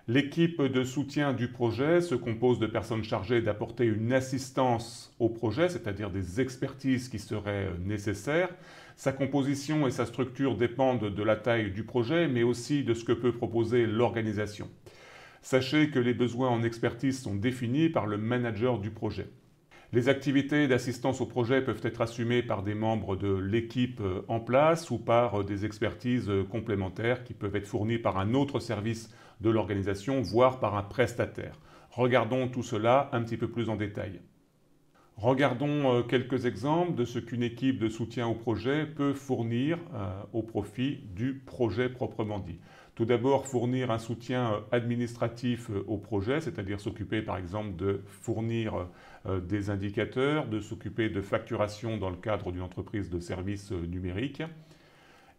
L'équipe de soutien du projet se compose de personnes chargées d'apporter une assistance au projet, c'est-à-dire des expertises qui seraient nécessaires. Sa composition et sa structure dépendent de la taille du projet, mais aussi de ce que peut proposer l'organisation. Sachez que les besoins en expertise sont définis par le manager du projet. Les activités d'assistance au projet peuvent être assumées par des membres de l'équipe en place ou par des expertises complémentaires qui peuvent être fournies par un autre service de l'organisation, voire par un prestataire. Regardons tout cela un petit peu plus en détail. Regardons quelques exemples de ce qu'une équipe de soutien au projet peut fournir au profit du projet proprement dit. Tout d'abord, fournir un soutien administratif au projet, c'est-à-dire s'occuper par exemple de fournir des indicateurs, de s'occuper de facturation dans le cadre d'une entreprise de services numériques.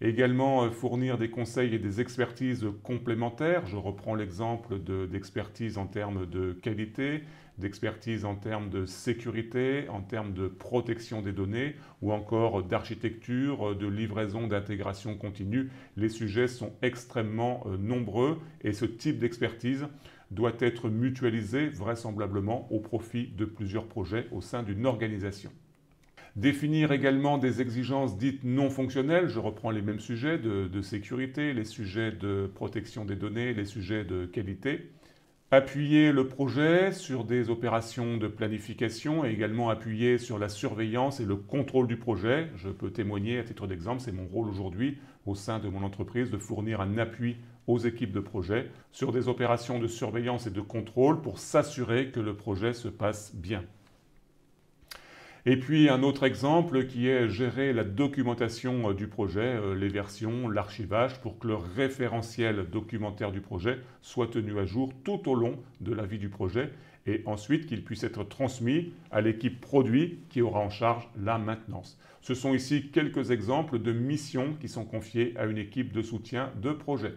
Également fournir des conseils et des expertises complémentaires. Je reprends l'exemple d'expertise en termes de qualité, d'expertise en termes de sécurité, en termes de protection des données ou encore d'architecture, de livraison, d'intégration continue. Les sujets sont extrêmement nombreux et ce type d'expertise doit être mutualisé vraisemblablement au profit de plusieurs projets au sein d'une organisation. Définir également des exigences dites non fonctionnelles, je reprends les mêmes sujets de sécurité, les sujets de protection des données, les sujets de qualité. Appuyer le projet sur des opérations de planification et également appuyer sur la surveillance et le contrôle du projet. Je peux témoigner à titre d'exemple, c'est mon rôle aujourd'hui au sein de mon entreprise de fournir un appui aux équipes de projet sur des opérations de surveillance et de contrôle pour s'assurer que le projet se passe bien. Et puis un autre exemple qui est gérer la documentation du projet, les versions, l'archivage, pour que le référentiel documentaire du projet soit tenu à jour tout au long de la vie du projet et ensuite qu'il puisse être transmis à l'équipe produit qui aura en charge la maintenance. Ce sont ici quelques exemples de missions qui sont confiées à une équipe de soutien de projet.